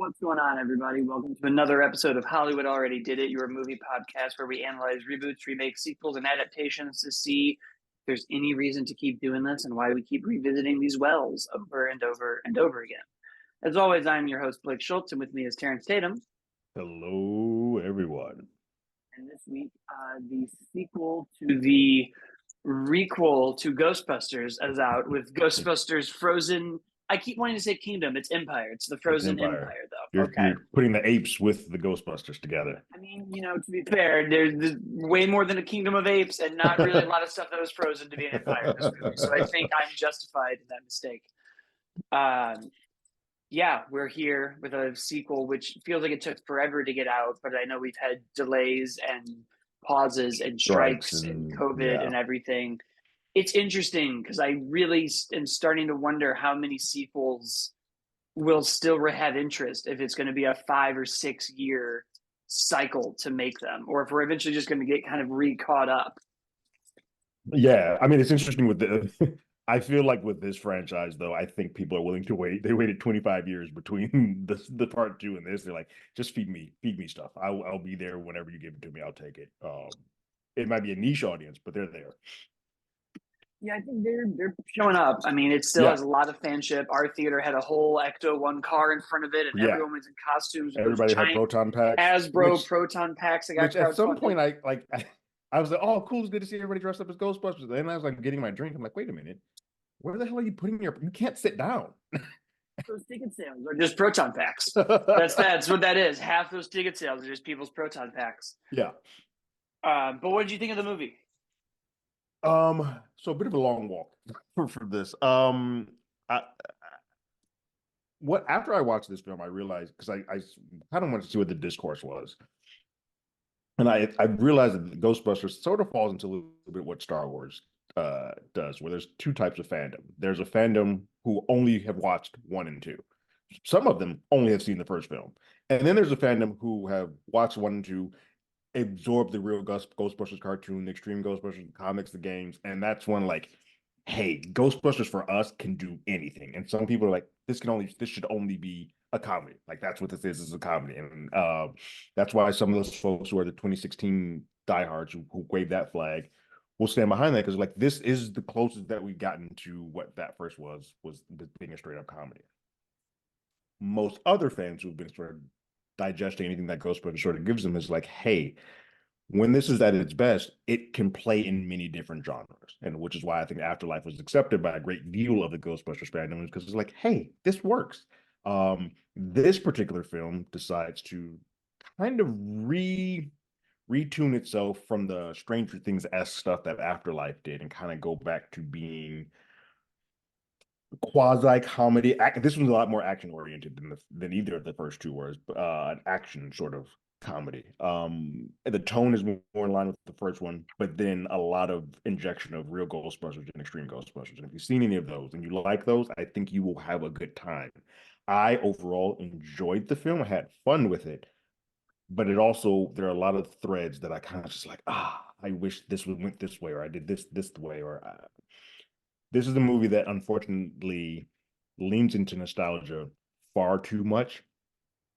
What's going on, everybody? Welcome to another episode of Hollywood Already Did It, your movie podcast where we analyze reboots, remakes, sequels, and adaptations to see if there's any reason to keep doing this and why we keep revisiting these wells over and over and over again. As always, I'm your host, Blake Schultz, and with me is Terrence Tatum. Hello, everyone. And this week, the sequel to the requel to Ghostbusters is out with Ghostbusters Frozen. I keep wanting to say Kingdom. It's Empire. It's the Frozen Empire, though. You're putting the apes with the Ghostbusters together. I mean, to be fair, there's way more than a Kingdom of Apes and not really a lot of stuff that was frozen to be an Empire in this movie. So I think I'm justified in that mistake. Yeah, we're here with a sequel, which feels like it took forever to get out, but I know we've had delays and pauses and strikes and COVID and everything. It's interesting because I really am starting to wonder how many sequels will still have interest if it's going to be a 5 or 6 year cycle to make them, or if we're eventually just going to get kind of caught up. Yeah, I mean, it's interesting with the I feel like with this franchise, though, I think people are willing to wait. They waited 25 years between the part two and this. They're like, just feed me stuff. I'll be there whenever you give it to me. I'll take it. It might be a niche audience, but they're there. Yeah, I think they're showing up. I mean, it still has a lot of fanship. Our theater had a whole Ecto-1 car in front of it, and everyone was in costumes. Everybody had proton packs. Hasbro proton packs. Which at some point I was like, oh, cool, it's good to see everybody dressed up as Ghostbusters. Then I was like getting my drink. I'm like, wait a minute. Where the hell are you putting you can't sit down. Those ticket sales are just proton packs. That's what that is. Half those ticket sales are just people's proton packs. Yeah. But what did you think of the movie? So a bit of a long walk for this. After I watched this film, I realized, because I kind of wanted to see what the discourse was. And I realized that Ghostbusters sort of falls into a little bit what Star Wars does, where there's two types of fandom. There's a fandom who only have watched 1 and 2. Some of them only have seen the first film. And then there's a fandom who have watched 1 and 2, absorbed the real Ghostbusters cartoon, the Extreme Ghostbusters, the comics, the games. And that's when, like, hey, Ghostbusters for us can do anything. And some people are like, this should only be a comedy. Like, that's what this is a comedy. And that's why some of those folks who are the 2016 diehards who wave that flag will stand behind that, because like, this is the closest that we've gotten to what that first was being a straight up comedy. Most other fans who've been sort of digesting anything that Ghostbusters sort of gives them is like, hey, when this is at its best, it can play in many different genres. And which is why I think Afterlife was accepted by a great deal of the Ghostbusters fandom, because it's like, hey, this works. This particular film decides to kind of retune itself from the Stranger Things-esque stuff that Afterlife did and kind of go back to being quasi-comedy. This was a lot more action-oriented than either of the first two were, an action sort of comedy. The tone is more in line with the first one, but then a lot of injection of real Ghostbusters and Extreme Ghostbusters. And if you've seen any of those and you like those, I think you will have a good time. I overall enjoyed the film. I had fun with it, but there are a lot of threads that I kind of just like, I wish this went this way, or I did this way, or this is a movie that unfortunately leans into nostalgia far too much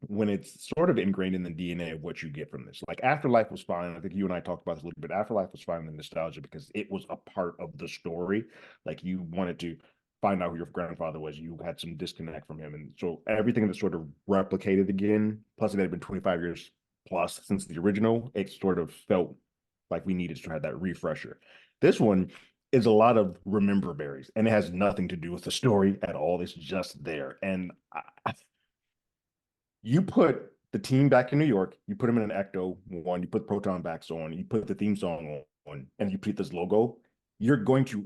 when it's sort of ingrained in the DNA of what you get from this. Like, Afterlife was fine. I think you and I talked about this a little bit. Afterlife was fine in the nostalgia because it was a part of the story. Like, you wanted to find out who your grandfather was. You had some disconnect from him. And so everything that sort of replicated again, plus it had been 25 years plus since the original, it sort of felt like we needed to have that refresher. This one is a lot of remember berries, and it has nothing to do with the story at all. It's just there. And you put the team back in New York, you put them in an Ecto-1, you put proton backs on, you put the theme song on, and you put this logo, you're going to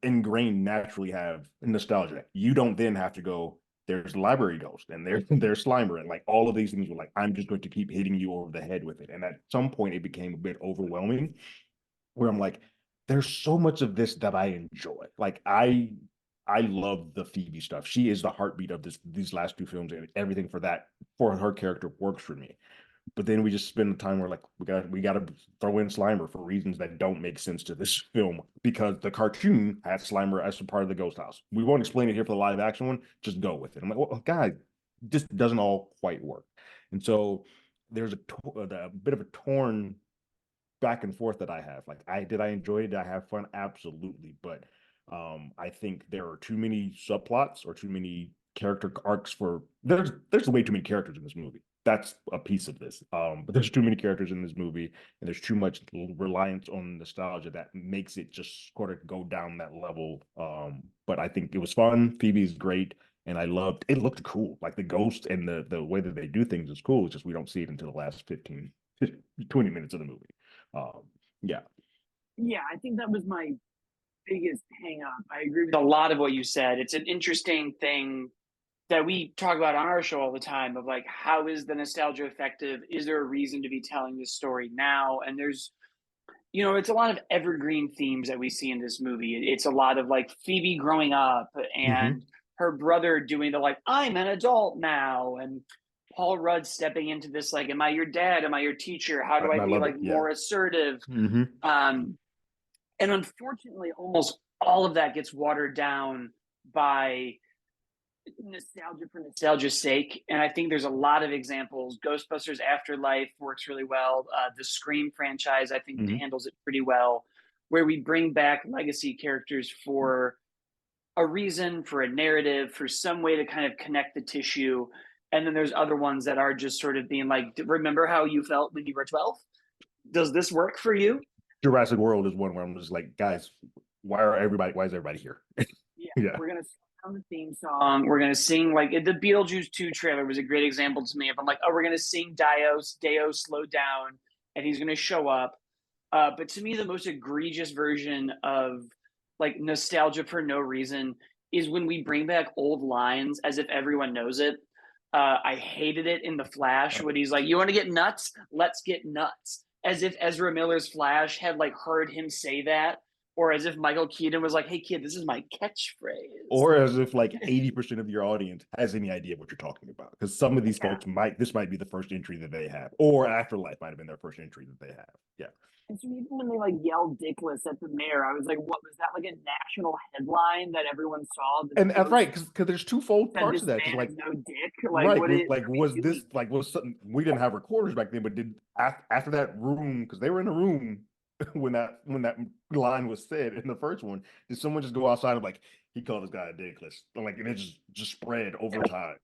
naturally have nostalgia. You don't then have to go, there's Library Ghost, and there's Slimer, and like all of these things were like, I'm just going to keep hitting you over the head with it. And at some point, it became a bit overwhelming, where I'm like, there's so much of this that I enjoy. Like, I love the Phoebe stuff. She is the heartbeat of these last two films, and everything for her character works for me. But then we just spend the time where like we gotta throw in Slimer for reasons that don't make sense to this film, because the cartoon had Slimer as a part of the Ghost House. We won't explain it here for the live action one. Just go with it. I'm like, well, guys, just doesn't all quite work. And so there's a bit of a torn back and forth that I have. Like, I enjoy it? Did I have fun? Absolutely. But I think there are too many subplots or too many character arcs for there's way too many characters in this movie. That's a piece of this. But there's too many characters in this movie, and there's too much reliance on nostalgia that makes it just sort of go down that level. But I think it was fun. Phoebe's great, and I loved it. Looked cool. Like the ghost and the way that they do things is cool. It's just we don't see it until the last 20 minutes of the movie. Yeah. Yeah, I think that was my biggest hang up. I agree with a lot of what you said. It's an interesting thing that we talk about on our show all the time of like, how is the nostalgia effective? Is there a reason to be telling this story now? And there's, it's a lot of evergreen themes that we see in this movie. It's a lot of like Phoebe growing up and her brother doing the like, I'm an adult now. And Paul Rudd stepping into this, like, am I your dad? Am I your teacher? How do I be like more assertive? And unfortunately, almost all of that gets watered down by nostalgia for nostalgia's sake. And I think there's a lot of examples. Ghostbusters Afterlife works really well. The Scream franchise, I think, handles it pretty well, where we bring back legacy characters for a reason, for a narrative, for some way to kind of connect the tissue. And then there's other ones that are just sort of being like, remember how you felt when you were 12? Does this work for you? Jurassic World is one where I'm just like, guys, why is everybody here? Yeah. We're going to sound the theme song. We're going to sing, like, the Beetlejuice 2 trailer was a great example to me of, I'm like, oh, we're going to sing Deo slow down, and he's going to show up. But to me, the most egregious version of like nostalgia for no reason is when we bring back old lines as if everyone knows it. I hated it in The Flash when he's like, you want to get nuts? Let's get nuts. As if Ezra Miller's Flash had like heard him say that, or as if Michael Keaton was like, hey kid, this is my catchphrase. Or as if like 80% of your audience has any idea what you're talking about. Because some of these folks this might be the first entry that they have, or Afterlife might have been their first entry that they have. Yeah. And so even when they like yelled dickless at the mayor, I was like, what was that, like a national headline that everyone saw? And that's right, because there's twofold parts of that. Like no dick. Like, right. Was something we didn't have recorders back then, but did after that room, because they were in a room when that line was said in the first one, did someone just go outside and like, he called this guy a dickless? Like, and it just spread over time.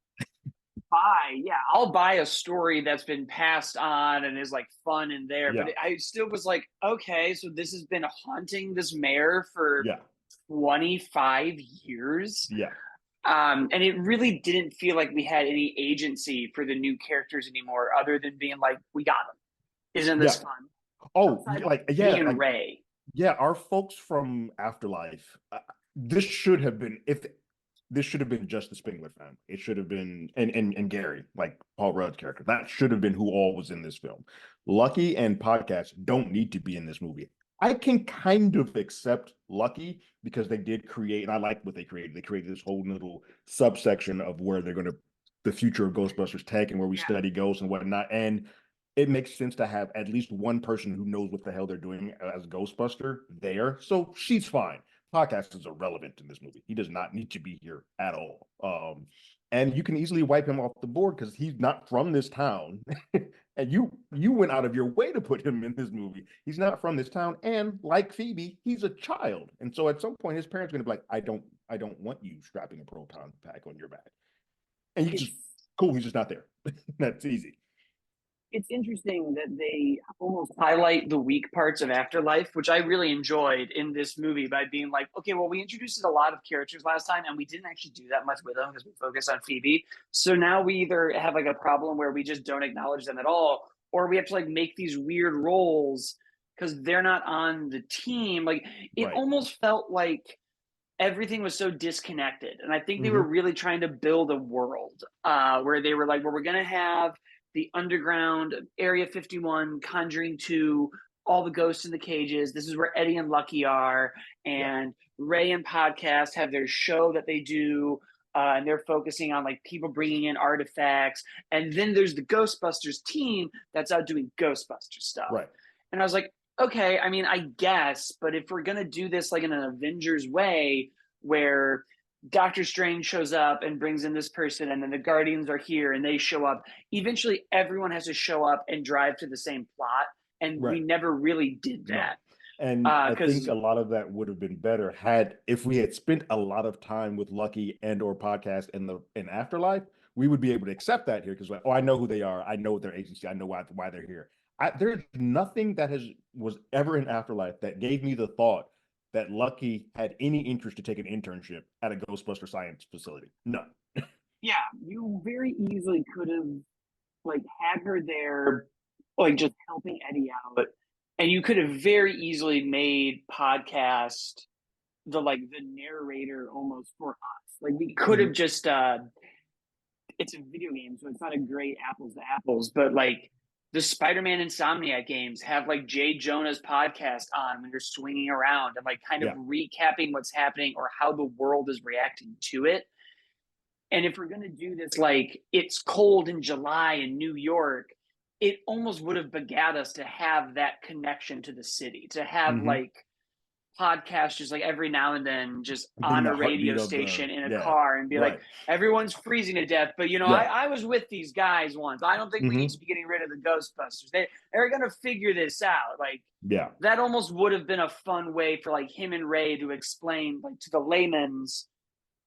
I'll buy a story that's been passed on and is like fun in there, but I still was like, okay, so this has been haunting this mayor for 25 years. And it really didn't feel like we had any agency for the new characters anymore, other than being like, we got them. Isn't this fun? Oh, like Ray. Yeah, our folks from Afterlife. This should have been just the Spengler family. It should have been and Gary, like Paul Rudd's character. That should have been who all was in this film. Lucky and Podcast don't need to be in this movie. I can kind of accept Lucky because they did create, and I like what they created. They created this whole little subsection of where they're going to the future of Ghostbusters tech and where we study ghosts and whatnot. And it makes sense to have at least one person who knows what the hell they're doing as Ghostbuster there. So she's fine. Podcast is irrelevant in this movie. He does not need to be here at all. And you can easily wipe him off the board because he's not from this town. And you went out of your way to put him in this movie. He's not from this town. And like Phoebe, he's a child. And so at some point, his parents are going to be like, I don't want you strapping a proton pack on your back. And he's just not there. That's easy. It's interesting that they almost highlight the weak parts of Afterlife, which I really enjoyed in this movie by being like, okay, well, we introduced a lot of characters last time and we didn't actually do that much with them because we focused on Phoebe. So now we either have like a problem where we just don't acknowledge them at all, or we have to like make these weird roles because they're not on the team. Like it almost felt like everything was so disconnected. And I think they were really trying to build a world where they were like, well, we're going to have the underground Area 51, Conjuring 2, all the ghosts in the cages. This is where Eddie and Lucky are. And Ray and Podcast have their show that they do. And they're focusing on like people bringing in artifacts. And then there's the Ghostbusters team that's out doing Ghostbusters stuff. Right. And I was like, okay, I mean, I guess, but if we're going to do this like in an Avengers way where Doctor Strange shows up and brings in this person, and then the Guardians are here and they show up. Eventually, everyone has to show up and drive to the same plot, and we Right. never really did No. that. And I think Because a lot of that would have been better had if we had spent a lot of time with Lucky and or podcast in Afterlife, we would be able to accept that here because like, oh, I know who they are, I know their agency, I know why they're here. There's nothing that was ever in Afterlife that gave me the thought that Lucky had any interest to take an internship at a Ghostbuster science facility. None. yeah, you very easily could have like had her there, like just helping Eddie out, and you could have very easily made podcast the narrator almost for us. Like we could have just it's a video game, so it's not a great apples to apples, but like the Spider-Man Insomniac games have like Jay Jonah's podcast on when you're swinging around and like kind of recapping what's happening or how the world is reacting to it. And if we're going to do this, like it's cold in July in New York, it almost would have begat us to have that connection to the city, to have like podcasts just like every now and then just on a radio station in a car and be like, everyone's freezing to death. But, I was with these guys once. I don't think we need to be getting rid of the Ghostbusters. They're going to figure this out. Like, that almost would have been a fun way for like him and Ray to explain like to the layman's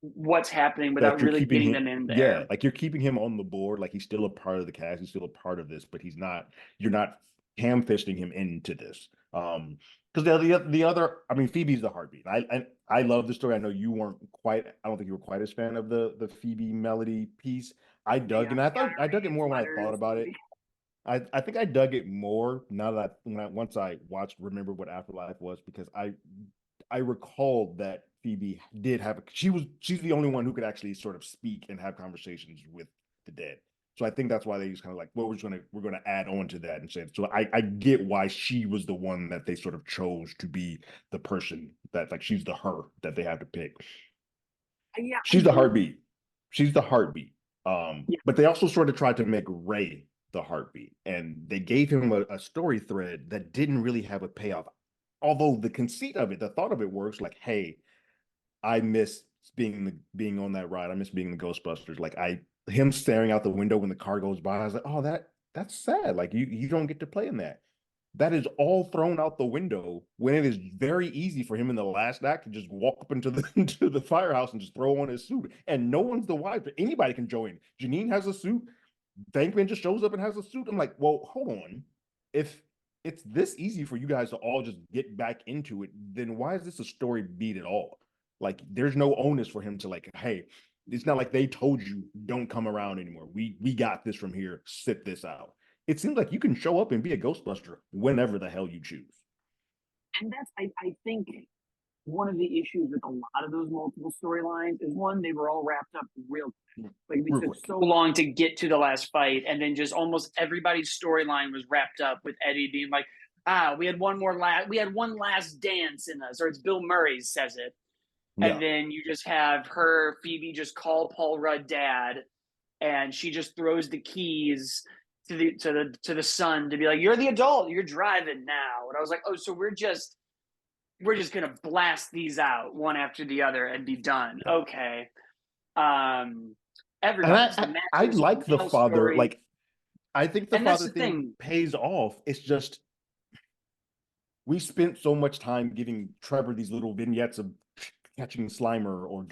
what's happening without really getting them in there. Yeah, like you're keeping him on the board, like he's still a part of the cast, he's still a part of this, but you're not ham-fisting him into this. Because the other, I mean, Phoebe's the heartbeat. I love the story. I know you weren't quite, I don't think you were quite as fan of the Phoebe Melody piece. I dug it more when I thought about it. I think I dug it more now that once I watched Remember What Afterlife was, because I recalled that Phoebe did she's the only one who could actually sort of speak and have conversations with the dead. So I think that's why they just kind of like, well, we're gonna add on to that and say. So I get why she was the one that they sort of chose to be the person that like she's the her that they have to pick. Yeah, she's the heartbeat. She's the heartbeat. But they also sort of tried to make Ray the heartbeat, and they gave him a story thread that didn't really have a payoff. Although the conceit of it, the thought of it works. Like, hey, I miss being on that ride. I miss being the Ghostbusters. Like him staring out the window when the car goes by. I was like, oh, that's sad. Like you don't get to play in that. That is all thrown out the window when it is very easy for him in the last act to just walk up into the firehouse and just throw on his suit, and no one's the wiser. Anybody can join. Janine has a suit. Bankman just shows up and has a suit. I'm like, well, hold on. If it's this easy for you guys to all just get back into it, then why is this a story beat at all? Like, there's no onus for him to like, hey, it's not like they told you don't come around anymore. We got this from here. Sit this out. It seems like you can show up and be a Ghostbuster whenever the hell you choose. And that's, I think, one of the issues with a lot of those multiple storylines is one, they were all wrapped up real quick. Like it took so long to get to the last fight, and then just almost everybody's storyline was wrapped up with Eddie being like, we had one last dance in us, or it's Bill Murray says it. And then you just have Phoebe just call Paul Rudd dad, and she just throws the keys to the son to be like, you're the adult, you're driving now. And I was like, oh, so we're just gonna blast these out one after the other and be done. Okay. I like the father story. Like I think the father thing pays off. It's just we spent so much time giving Trevor these little vignettes of catching Slimer or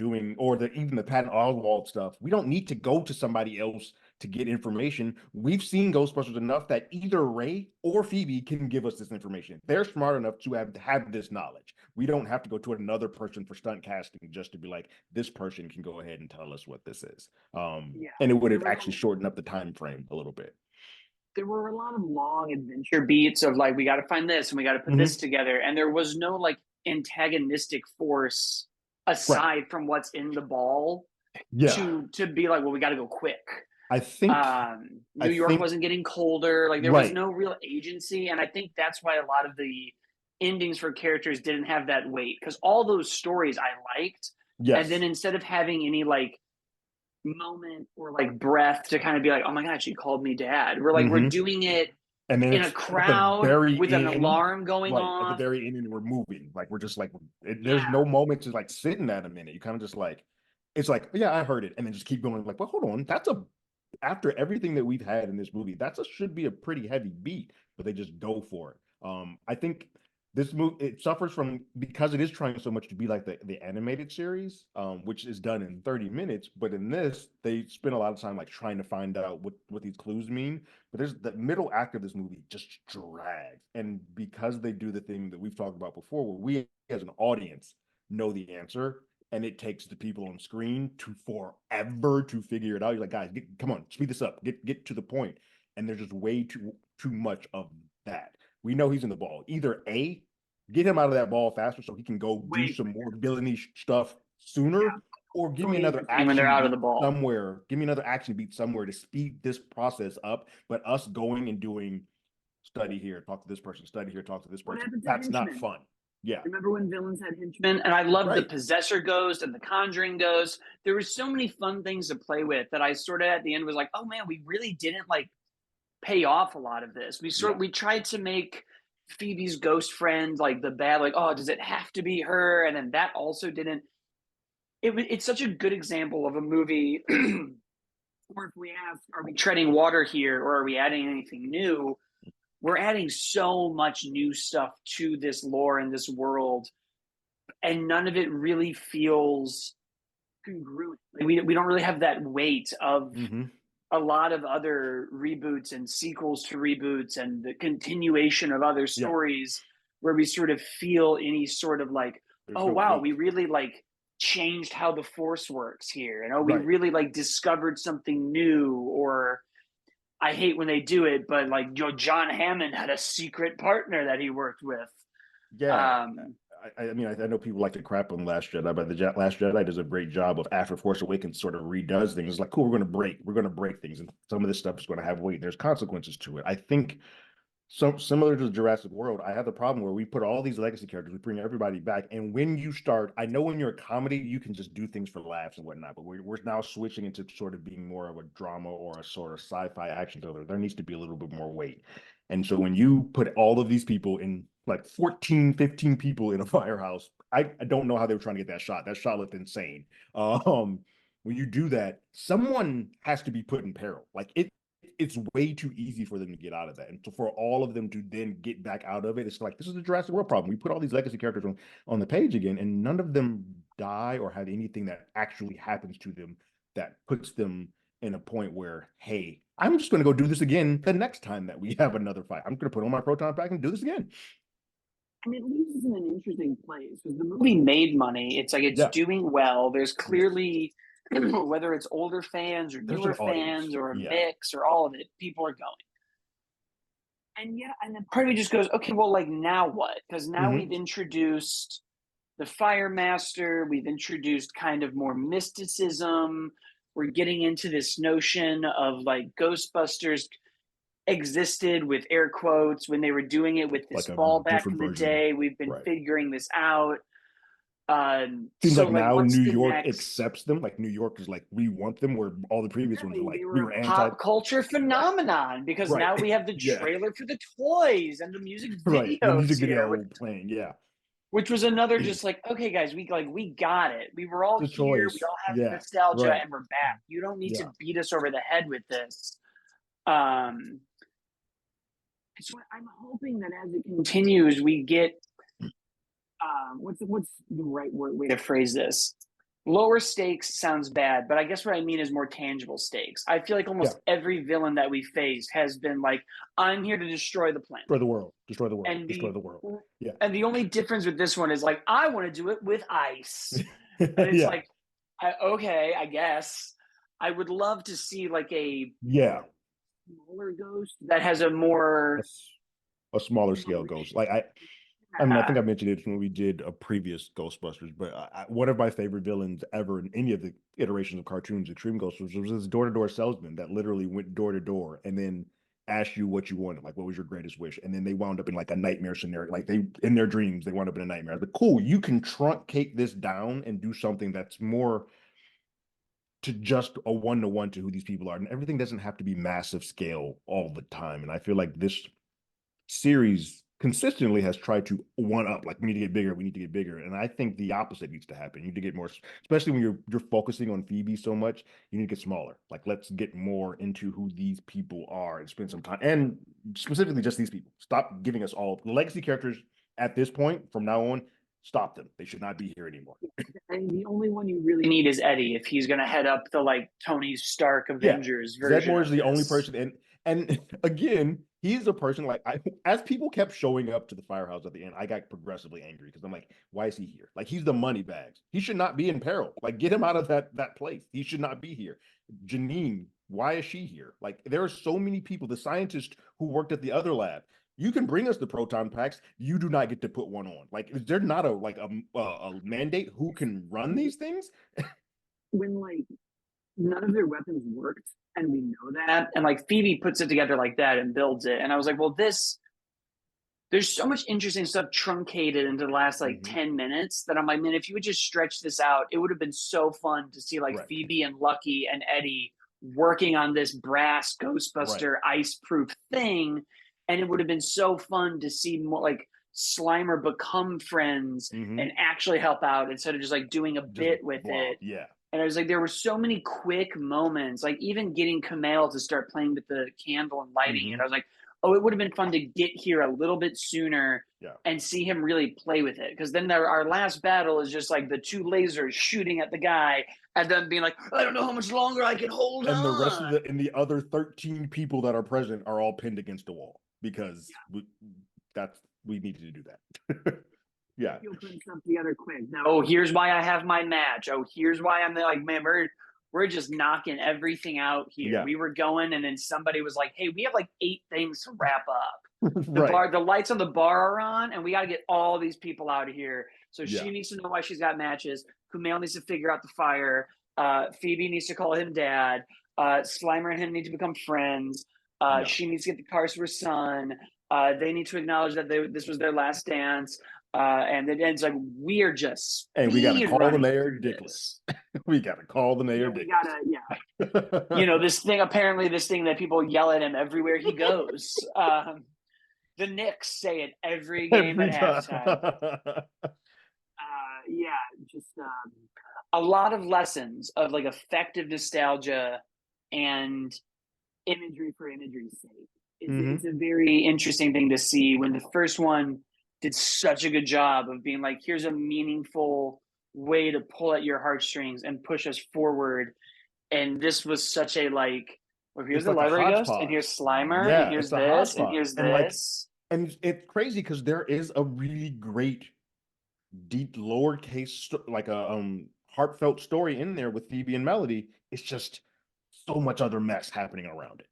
even the Patton Oswalt stuff. We don't need to go to somebody else to get information. We've seen Ghostbusters enough that either Ray or Phoebe can give us this information. They're smart enough to have this knowledge. We don't have to go to another person for stunt casting just to be like, this person can go ahead and tell us what this is. And it would have actually shortened up the time frame a little bit. There were a lot of long adventure beats of like, we got to find this and we got to put this together. And there was no like antagonistic force aside from what's in the ball to be like, well, we got to go quick. I think New York wasn't getting colder. Like there was no real agency. And I think that's why a lot of the endings for characters didn't have that weight, because all those stories I liked. Yes. And then instead of having any like moment or like breath to kind of be like, oh my God, she called me dad. We're like, we're doing it and then in a crowd with an alarm going on. At the very end, and we're moving. Like we're just like, there's no moment to like sit in that a minute. You kind of just like, it's like, yeah, I heard it, and then just keep going. Like, well, hold on, that's a after everything that we've had in this movie, should be a pretty heavy beat, but they just go for it. I think this movie it suffers from because it is trying so much to be like the animated series, which is done in 30 minutes. But in this, they spend a lot of time like trying to find out what these clues mean. But there's the middle act of this movie just drags, and because they do the thing that we've talked about before, where we as an audience know the answer, and it takes the people on screen to forever to figure it out. You're like, guys, come on, speed this up, get to the point. And there's just way too much of that. We know he's in the ball. Either A, get him out of that ball faster so he can go do Wait, some more villainy stuff sooner, or give me another when they're action out of beat the ball. somewhere. Give me another action beat somewhere to speed this process up. But us going and doing study here, talk to this person, study here, talk to this What person. happened to That's not henchmen? fun. Yeah. Remember when villains had henchmen? And I love the Right. Possessor Ghost and the Conjuring Ghost. There were so many fun things to play with that I sort of at the end was like, oh man, we really didn't like pay off a lot of this. Yeah. We tried to make Phoebe's ghost friend like the bad, like, oh, does it have to be her? And then that also didn't. It's such a good example of a movie where if we ask, are we treading water here or are we adding anything new? We're adding so much new stuff to this lore and this world, and none of it really feels congruent. Like we don't really have that weight of Mm-hmm. a lot of other reboots and sequels to reboots and the continuation of other Yeah. stories where we sort of feel any sort of like, There's oh no wow, weight. we really like changed how the force works here, and oh, we Right. really like discovered something new. Or I hate when they do it, but like John Hammond had a secret partner that he worked with. Yeah. Um, I mean, I know people like to crap on Last Jedi, but the Last Jedi does a great job of after Force Awakens sort of redoes things. It's like, cool, we're going to break things, and some of this stuff is going to have weight. There's consequences to it. I think so similar to the Jurassic World, I have the problem where we put all these legacy characters, we bring everybody back, and when you start, I know when you're a comedy, you can just do things for laughs and whatnot, but we're now switching into sort of being more of a drama or a sort of sci-fi action thriller. There needs to be a little bit more weight. And so when you put all of these people in like 14, 15 people in a firehouse, I don't know how they were trying to get that shot. That shot looked insane. When you do that, someone has to be put in peril. Like it's way too easy for them to get out of that. And so for all of them to then get back out of it, it's like this is the Jurassic World problem. We put all these legacy characters on the page again, and none of them die or have anything that actually happens to them that puts them in a point where, hey, I'm just going to go do this again the next time that we have another fight. I'm going to put on my proton pack and do this again. and it leaves us in an interesting place because the movie made money. It's like it's Yeah. doing well. There's Yes. clearly whether it's older fans or There's newer an audience. fans or a Yeah. mix or all of it, people are going. And yeah, and then part of me just goes, okay, well, like now what? Because now Mm-hmm. we've introduced the Fire Master, we've introduced kind of more mysticism. We're getting into this notion of like Ghostbusters existed with air quotes when they were doing it with this Like a ball back in different the version. day. We've been Right. figuring this out. Seems So like like, now what's New the York next? accepts them. Like New York is like, we want them, where all the previous ones were Really, like, they we were were a anti. pop culture phenomenon because Right. now we have the Yeah. trailer for the toys and the music Right. The videos music here, video playing. Yeah. which was another just like, okay, guys, we got it. We were all The here. We choice. all have Yeah. nostalgia, Right. and we're back. You don't need to Yeah. beat us over the head with this. Um, so I'm hoping that as it continues, we get what's the right way to phrase this? Lower stakes sounds bad, but I guess what I mean is more tangible stakes. I feel like Yeah. almost every villain that we faced has been like, I'm here to destroy the planet. Destroy the world. Destroy the world. And Destroy the world. Yeah. the only difference with this one is like, I want to do it with ice. And it's Yeah. like, okay, I guess. I would love to see like a Yeah. smaller ghost that has a more A smaller scale ghost. Like I mean, I think I mentioned it when we did a previous Ghostbusters, but one of my favorite villains ever in any of the iterations of cartoons, Extreme Ghostbusters, was this door-to-door salesman that literally went door to door and then asked you what you wanted, like what was your greatest wish, and then they wound up in like a nightmare scenario, like they in their dreams they wound up in a nightmare. But cool, you can truncate this down and do something that's more to just a one-to-one to who these people are, and everything doesn't have to be massive scale all the time. And I feel like this series consistently has tried to one up, like we need to get bigger, we need to get bigger. And I think the opposite needs to happen. You need to get more, especially when you're focusing on Phoebe so much, you need to get smaller. Like let's get more into who these people are and spend some time. And specifically just these people. Stop giving us all legacy characters at this point from now on. Stop them. They should not be here anymore. And the only one you really need is Eddie if he's going to head up the like Tony Stark Avengers version. Zedmore is of the this. only person, and again, he's a person like as people kept showing up to the firehouse at the end, I got progressively angry because I'm like, why is he here? Like he's the money bags. He should not be in peril. Like get him out of that place. He should not be here. Janine, why is she here? Like there are so many people, the scientist who worked at the other lab. You can bring us the proton packs. You do not get to put one on. Like, is there not a mandate who can run these things? When like none of their weapons worked, and we know that, and like Phoebe puts it together like that and builds it, and I was like, well, there's so much interesting stuff truncated into the last like 10 minutes that I'm like, man, if you would just stretch this out, it would have been so fun to see like Phoebe and Lucky and Eddie working on this brass Ghostbuster ice-proof thing. And it would have been so fun to see more like Slimer become friends and actually help out instead of just like doing a bit with it. Yeah. And I was like, there were so many quick moments, like even getting Kumail to start playing with the candle and lighting it. I was like, oh, it would have been fun to get here a little bit sooner and see him really play with it. Because then our last battle is just like the two lasers shooting at the guy and then being like, I don't know how much longer I can hold on. And the rest of the other 13 people that are present are all pinned against the wall because we needed to do that. Yeah. You'll put stuff together quick. Now, oh, here's why I have my match. Oh, here's why I'm like, man, we're just knocking everything out here. Yeah. We were going, and then somebody was like, hey, we have like 8 things to wrap up. The lights on the bar are on, and we got to get all these people out of here. So she needs to know why she's got matches. Kumail needs to figure out the fire. Phoebe needs to call him dad. Slimer and him need to become friends. She needs to get the cars for her son. They need to acknowledge that this was their last dance. And it ends like we are just we gotta call the mayor ridiculous. We gotta call the mayor ridiculous. You know, this thing that people yell at him everywhere he goes. The Knicks say it every game at halftime. Just a lot of lessons of like effective nostalgia and imagery for imagery's sake. It's a very interesting thing to see when the first one did such a good job of being like, here's a meaningful way to pull at your heartstrings and push us forward. And this was such a like, well, here's the library ghost, and here's Slimer, and here's this, and here's this. And it's crazy because there is a really great, deep, lowercase, like a heartfelt story in there with Phoebe and Melody. It's just so much other mess happening around it.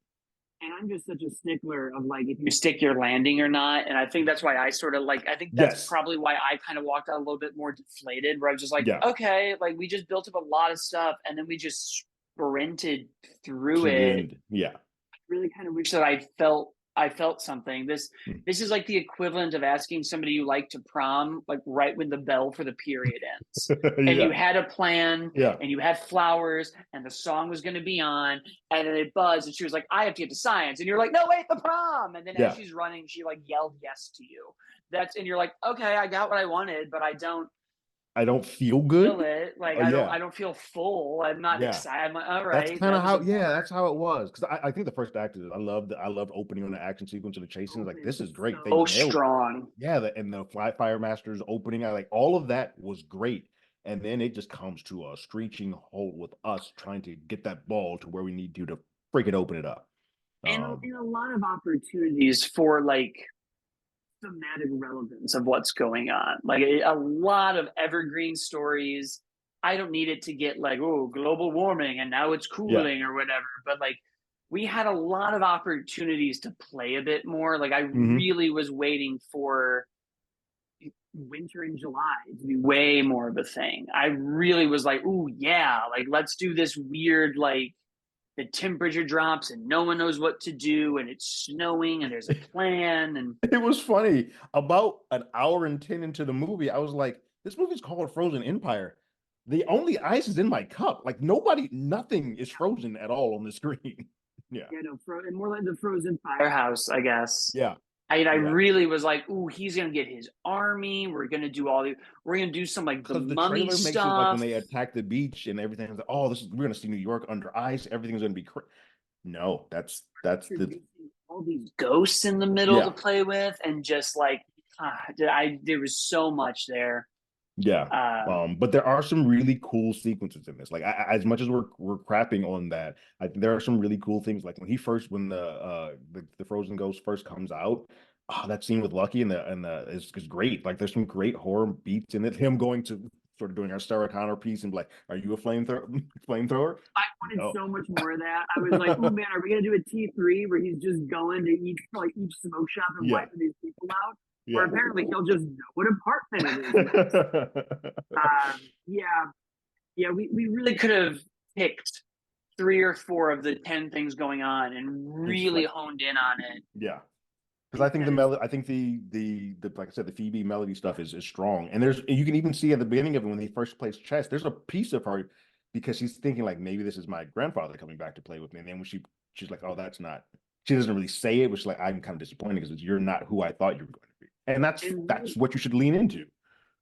And I'm just such a stickler of like if you stick your landing or not. And I think that's why I sort of like, I think that's probably why I kind of walked out a little bit more deflated, where I was just like, okay, like we just built up a lot of stuff and then we just sprinted through it. Yeah. I really kind of wish that I felt something. This is like the equivalent of asking somebody you like to prom, like right when the bell for the period ends. And you had a plan and you had flowers and the song was going to be on, and then it buzzed and she was like, I have to get to science. And you're like, no, wait, the prom. And then as she's running, she like yelled yes to you. And you're like, okay, I got what I wanted, but I don't feel good. Feel it. Like I don't feel full. I'm not excited. I'm like, all right. That's kind of how that's how it was. Because I think the first act is I loved opening on the action sequence of the chasing. Like this is great. So strong. And the Fire Masters opening, like all of that was great. And then it just comes to a screeching halt with us trying to get that ball to where we need to freaking open it up. And a lot of opportunities for like thematic relevance of what's going on. Like a lot of evergreen stories. I don't need it to get like, oh, global warming and now it's cooling or whatever. But like we had a lot of opportunities to play a bit more. Like I really was waiting for winter in July to be way more of a thing. I really was like, ooh, yeah, like let's do this weird, like the temperature drops and no one knows what to do and it's snowing and there's a plan. And it was funny. About an hour and 10 into the movie, I was like, this movie's called Frozen Empire. The only ice is in my cup. Like nothing is frozen at all on the screen. And more like the Frozen Firehouse, I guess. Yeah. I Yeah. really was like, ooh, he's gonna get his army. We're gonna do some like the Because the mummy trailer makes it like when stuff. they attack the beach and everything, like, oh, we're gonna see New York under ice. Everything's gonna be no, that's the Introducing all these ghosts in the middle to yeah. play with, and just like, there was so much there. Yeah. Um, But there are some really cool sequences in this. Like as much as we're crapping on that, I think there are some really cool things. Like when the Frozen Ghost first comes out, that scene with Lucky and the is great. Like there's some great horror beats in it. Him going to sort of doing our Sarah Connor piece and like, are you a flamethrower? I wanted No. so much more of that. I was like, oh man, are we gonna do a T3 where he's just going to each smoke shop and Yeah. wiping these people out? Or Yeah. apparently he'll just know what apartment it is. Yeah, yeah, we really could have picked 3 or 4 of the 10 things going on and And just really like, honed in on it. yeah. Because I think Because I think the like I said, the Phoebe Melody stuff is strong, and you can even see at the beginning of it when he first plays chess, there's a piece of her because she's thinking like maybe this is my grandfather coming back to play with me, and then when she's like, oh, that's not. She doesn't really say it, which like I'm kind of disappointed because you're not who I thought you were going to be, and and that's what you should lean into.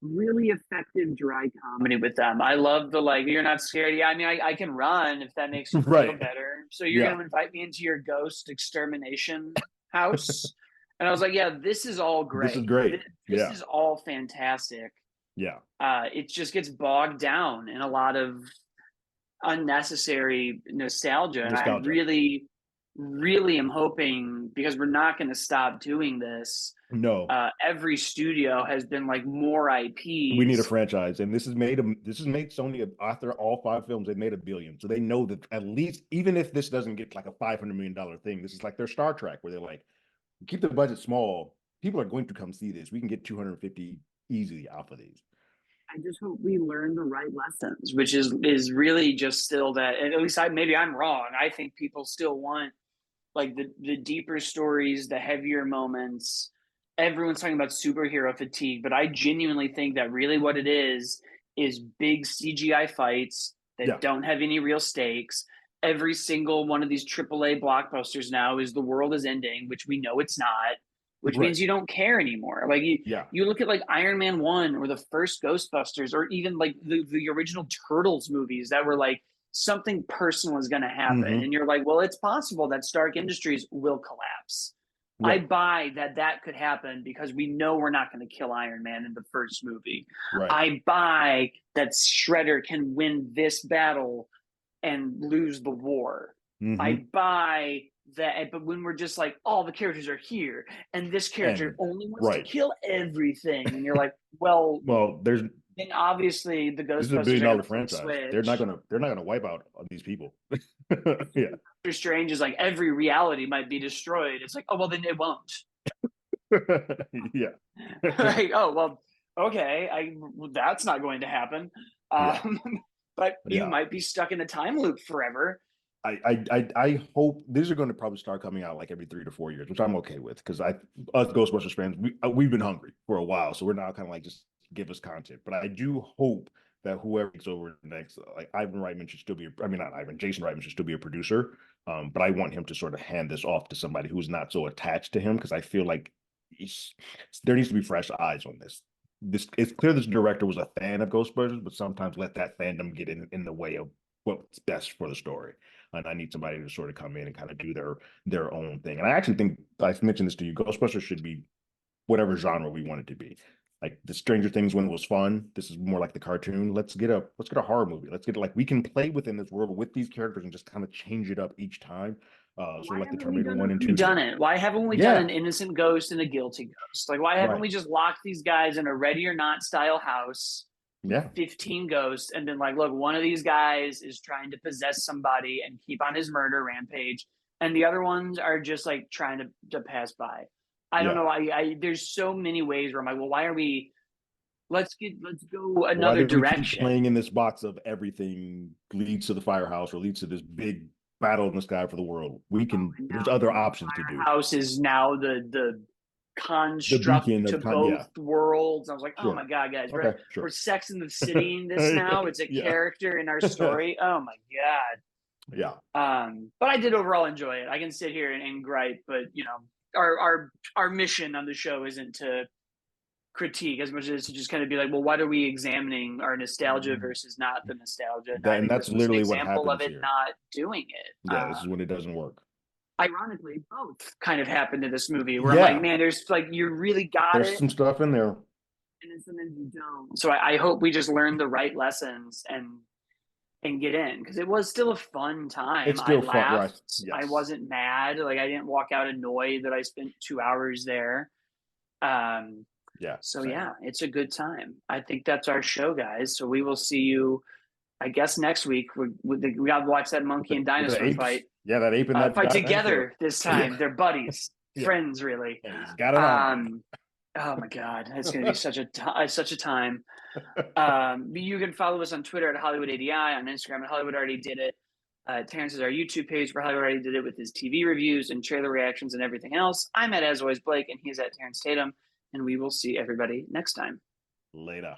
really effective dry comedy with them. I love the like, you're not scared. Yeah, I mean, I can run if that makes you feel Right? better. So you're Yeah. going to invite me into your ghost extermination house? And I was like, yeah, this is all This is great. great. This Yeah. is all fantastic. Yeah. It just gets bogged down in a lot of unnecessary nostalgia. And I Nostalgia. really, really am hoping, because we're not going to stop doing this. No. Every studio has been like more We need a IPs. franchise, and this has made Sony after all 5 films, they made $1 billion. So they know that at least even if this doesn't get like a $500 million thing, this is like their Star Trek, where they're like, keep the budget small. People are going to come see this. We can get 250 easily off of these. I just hope we learn the right lessons, which is really just still that. At least maybe I'm wrong. I think people still want like the deeper stories, the heavier moments. Everyone's talking about superhero fatigue, but I genuinely think that really what it is big CGI fights that Yeah. don't have any real stakes. Every single one of these AAA blockbusters now is the world is ending, which we know it's not, which Right. means you don't care anymore. Like Yeah. you look at like Iron Man 1 or the first Ghostbusters or even like the original Turtles movies that were like something personal is going to happen. Mm-hmm. And you're like, well, it's possible that Stark Industries will collapse. I Right. buy that could happen because we know we're not going to kill Iron Man in the first movie. Right. I buy that Shredder can win this battle and lose the war. Mm-hmm. I buy that, but when we're just like, all the characters are here, and this character And only wants to right. kill everything, and you're like, well, Well, then obviously the this is a Ghostbusters billion are going dollar to flip a franchise. They're not switch. gonna wipe out these people. Yeah. Doctor Strange is like every reality might be destroyed. It's like, oh well, then it won't. Yeah. Like, oh well, okay, that's not going to happen. Yeah. Um, but you Yeah. might be stuck in a time loop forever. I hope these are going to probably start coming out like every 3 to 4 years, which I'm okay with because us Ghostbusters fans we've been hungry for a while, so we're now kind of like just give us content. But I do hope that whoever takes over next, like Ivan Reitman should still be, I mean not Ivan, Jason Reitman should still be a producer, but I want him to sort of hand this off to somebody who's not so attached to him because I feel like there needs to be fresh eyes on this. It's clear this director was a fan of Ghostbusters, but sometimes let that fandom get in the way of what's best for the story. And I need somebody to sort of come in and kind of do their own thing. And I actually think I mentioned this to you. Ghostbusters should be whatever genre we want it to be. Like the Stranger Things when it was fun. This is more like the cartoon. Let's get a horror movie. Let's get like we can play within this world with these characters and just kind of change it up each time. So Why like the haven't we Terminator done 1 and a 2 done did. it? Why haven't we done Yeah. an innocent ghost and a guilty ghost? Like, why haven't Right. we just locked these guys in a Ready or Not style house, Yeah. 15 ghosts, and been like, look, one of these guys is trying to possess somebody and keep on his murder rampage, and the other ones are just like trying to pass by. I don't Yeah. know. There's so many ways where I'm like, well, why are we? Let's go Why another do we keep direction. playing in this box of everything leads to the firehouse or leads to this big battle in the sky for the world? There's other options to do. House is now the The construct beacon to of both yeah, worlds. I was like, oh my sure. god, guys, Okay, we're sure. Sex in the City in this now. It's a Yeah. character in our story. Oh my god. Yeah. But I did overall enjoy it. I can sit here and gripe, but our mission on the show isn't to critique as much as to just kind of be like, well, what are we examining our nostalgia versus not the nostalgia? And I think that's this was an literally what example of happens it here. not doing it. Yeah, this is when it doesn't work. Ironically, both kind of happened in this movie where I'm like, man, there's like, you really got there's it. some stuff in there. And then sometimes you don't. So I hope we just learn the right lessons and get in, because it was still a fun time. It's still I laughed. fun, right? Yes. I wasn't mad. Like, I didn't walk out annoyed that I spent 2 hours there. Yeah. So yeah, it's a good time. I think that's our show, guys. So we will see you, I guess, next week. We got to watch that monkey and dinosaur fight. Yeah, that ape and that fight dinosaur. Together this time. Yeah. They're buddies, friends, really. Yeah, he's got it on. Oh my God, it's going to be such a time. You can follow us on Twitter at HollywoodADI, on Instagram at Hollywood Already Did It. Terrence has our YouTube page for Hollywood Already Did It with his TV reviews and trailer reactions and everything else. I'm at As Always Blake, and he's at Terrence Tatum. And we will see everybody next time. Later.